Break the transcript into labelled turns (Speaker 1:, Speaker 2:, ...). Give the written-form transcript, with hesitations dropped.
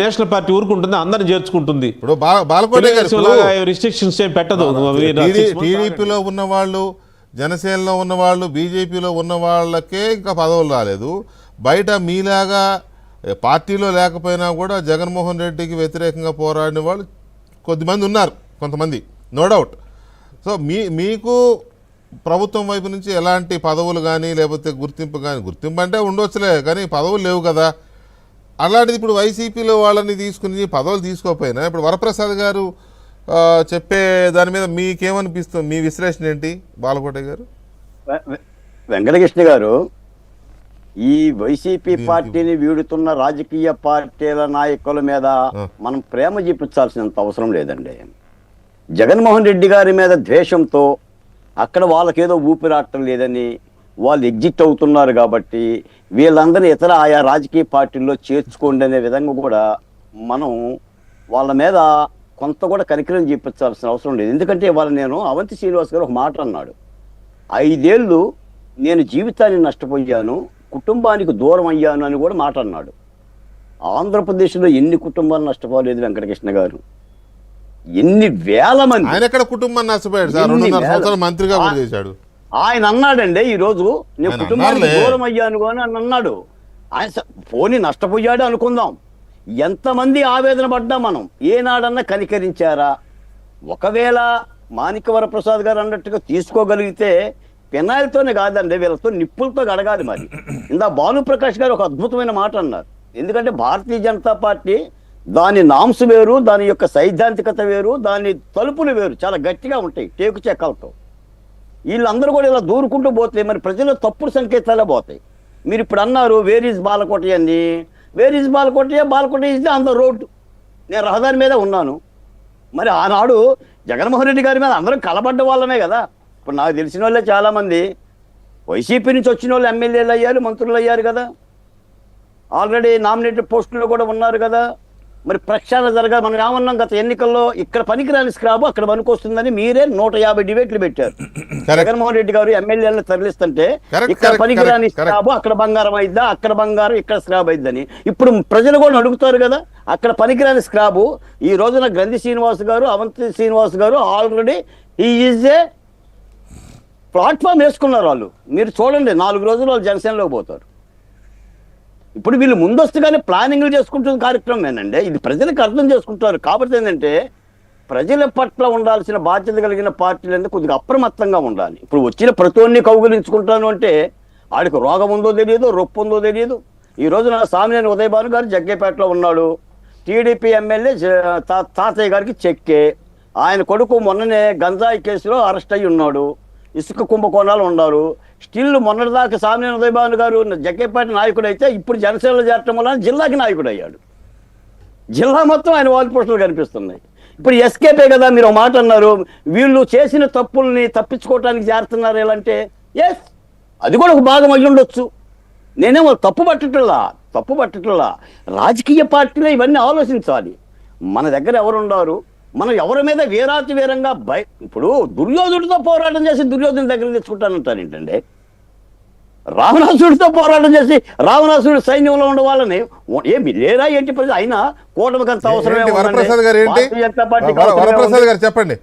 Speaker 1: National party ఊరుకుంటుంది, అందరిని చేర్చుకుంటుంది.
Speaker 2: ఇప్పుడు బాలకోట
Speaker 1: restrictions ఏం పెట్టదు.
Speaker 2: టీడీపీలో ఉన్న వాళ్ళు, జనసేనలో ఉన్న వాళ్ళు, బీజేపీలో ఉన్న వాళ్ళకే ఇంకా పదవులు రాలేదు. బయట మీలాగా పార్టీలో లేకపోయినా కూడా జగన్మోహన్ రెడ్డికి వ్యతిరేకంగా పోరాడిన వాళ్ళు కొద్దిమంది ఉన్నారు, కొంతమంది, నో డౌట్. సో మీకు ప్రభుత్వం వైపు నుంచి ఎలాంటి పదవులు కానీ లేకపోతే గుర్తింపు కానీ, గుర్తింపు అంటే ఉండొచ్చులే కానీ పదవులు లేవు కదా. అలాంటిది ఇప్పుడు వైసీపీలో వాళ్ళని తీసుకుని పదవులు తీసుకోకపోయినా ఇప్పుడు వరప్రసాద్ గారు చెప్పే దాని మీద మీకేమనిపిస్తుంది? మీ విశ్లేషణ ఏంటి బాలకోట గారు?
Speaker 3: వెంకటకృష్ణ గారు, ఈ వైసీపీ పార్టీని వీడుతున్న రాజకీయ పార్టీల నాయకుల మీద మనం ప్రేమ చూపించాల్సినంత అవసరం లేదండి. జగన్మోహన్ రెడ్డి గారి మీద ద్వేషంతో అక్కడ వాళ్ళకేదో ఊపిరాటం లేదని వాళ్ళు ఎగ్జిట్ అవుతున్నారు కాబట్టి వీళ్ళందరినీ ఇతర ఆయా రాజకీయ పార్టీల్లో చేర్చుకోండి అనే విధంగా కూడా మనం వాళ్ళ మీద కొంత కూడా కనికరం చూపించాల్సిన అవసరం లేదు. ఎందుకంటే వాళ్ళ నేను అవంతి శ్రీనివాస్ గారు ఒక మాట అన్నాడు, 5 ఏళ్ళు నేను జీవితాన్ని నష్టపోయాను, కుటుంబానికి దూరం అయ్యాను అని కూడా మాట అన్నాడు. ఆంధ్రప్రదేశ్లో ఎన్ని కుటుంబాలు నష్టపోలేదు వెంకటకృష్ణ గారు? ఎన్ని వేల మంది.
Speaker 2: ఆయన ఎక్కడ కుటుంబాన్ని నష్టపోయాడు సార్? 2.5 సంవత్సరాలు మంత్రిగా కూడా చేశాడు.
Speaker 3: ఆయన అన్నాడండి, ఈ రోజు నేను కుటుంబానికి దూరం అయ్యాను అని అన్నాడు. ఆయన పోనీ నష్టపోయాడు అనుకుందాం, ఎంతమంది ఆవేదన పడ్డా మనం ఏనాడన్నా కనికరించారా? ఒకవేళ మాణిక్యవర ప్రసాద్ గారు అన్నట్టుగా తీసుకోగలిగితే పెనాయిలతోనే కాదండి, వీళ్ళతో నిప్పులతో గడగాలి. మరి ఇందా భానుప్రకాష్ గారు ఒక అద్భుతమైన మాట అన్నారు. ఎందుకంటే భారతీయ జనతా పార్టీ దాని నామ్స్ వేరు, దాని యొక్క సైద్ధాంతికత వేరు, దాని తలుపులు వేరు, చాలా గట్టిగా ఉంటాయి టేకు చెక్కలతో. వీళ్ళందరూ కూడా ఇలా దూరుకుంటూ పోతే మరి ప్రజలు తప్పుడు సంకేతాలే పోతాయి. మీరు ఇప్పుడు అన్నారు వేర్ ఈజ్ బాలకోట అని. Where is Balakota? Balakota is on the road. నేను రహదారి మీద ఉన్నాను. మరి ఆనాడు జగన్మోహన్ రెడ్డి గారి మీద అందరం కలబడ్డ వాళ్ళమే కదా. ఇప్పుడు నాకు తెలిసిన వాళ్ళే చాలామంది వైసీపీ నుంచి వచ్చిన వాళ్ళు ఎమ్మెల్యేలు అయ్యారు, మంత్రులు అయ్యారు కదా, ఆల్రెడీ నామినేటెడ్ పోస్టుల్లో కూడా ఉన్నారు కదా. మరి ప్రక్షాళన జరగాలి. మనం ఏమన్నాం గత ఎన్నికల్లో, ఇక్కడ పనికిరాని స్క్రాబ్ అక్కడ పనికొస్తుందని మీరే 150 డిబేట్లు పెట్టారు. జగన్మోహన్ రెడ్డి గారు ఎమ్మెల్యేలను తరలిస్తుంటే ఇక్కడ పనికిరాని స్క్రాబ్ అక్కడ బంగారం అయిద్దా, అక్కడ బంగారం ఇక్కడ స్క్రాబ్ అయిద్దని ఇప్పుడు ప్రజలు కూడా అడుగుతారు కదా. అక్కడ పనికిరాని స్క్రాబు ఈ రోజున గ్రంథి శ్రీనివాస్ గారు, అవంతి శ్రీనివాస్ గారు ఆల్రెడీ ఈ ఈజ్ ఏ ప్లాట్ఫామ్ వేసుకున్నారు వాళ్ళు. మీరు చూడండి, 4 రోజులు వాళ్ళు జనసేనలోకి పోతారు. ఇప్పుడు వీళ్ళు ముందస్తుగానే ప్లానింగ్లు చేసుకుంటున్న కార్యక్రమమేనండి. ఇది ప్రజలకు అర్థం చేసుకుంటారు. కాబట్టి ఏంటంటే ప్రజల పట్ల ఉండాల్సిన బాధ్యత కలిగిన పార్టీలు అంటే కొద్దిగా అప్రమత్తంగా ఉండాలి. ఇప్పుడు వచ్చిన ప్రతి ఒన్ని కౌగులించుకుంటాను అంటే ఆడికి రోగం ఉందో తెలియదు, రొప్పు ఉందో తెలియదు. ఈ రోజున సామినేని ఉదయభాను గారు జగ్గేపేటలో ఉన్నాడు. టీడీపీ ఎమ్మెల్యే తాతయ్య గారికి చెక్కే. ఆయన కొడుకు మొన్ననే గంజాయి కేసులో అరెస్ట్ అయ్యి ఉన్నాడు. ఇసుక కుంభకోణాలు ఉన్నారు. స్టిల్ మొన్నటిదాకా సామినేని ఉదయభాను గారు జగ్గేపేట నాయకుడు అయితే ఇప్పుడు జనసేనలో చేరటం వల్ల జిల్లాకి నాయకుడు అయ్యాడు. జిల్లా మొత్తం ఆయన వాల్ పోస్టులు కనిపిస్తున్నాయి. ఇప్పుడు ఎస్కేపే కదా. మీరు ఒక మాట అన్నారు, వీళ్ళు చేసిన తప్పుల్ని తప్పించుకోవటానికి చేరుతున్నారు ఎలాంటే, ఎస్ అది కూడా ఒక భాగం అయ్యి ఉండొచ్చు. నేనేమో తప్పు పట్టట్లా. రాజకీయ పార్టీలో ఇవన్నీ ఆలోచించాలి. మన దగ్గర ఎవరున్నారు, మనం ఎవరి మీద వీరాతి వీరంగా ఇప్పుడు దుర్యోధుడితో పోరాటం చేసి దుర్యోధుని దగ్గర తెచ్చుకుంటానంటాను ఏంటంటే, రావణాసుడితో పోరాటం చేసి రావణాసుడి సైన్యంలో ఉన్న వాళ్ళని ఏమి లేరా ఏంటి? అయినా కూటమికి అంత అవసరం.
Speaker 2: వరప్రసాద్ గారు చెప్పండి.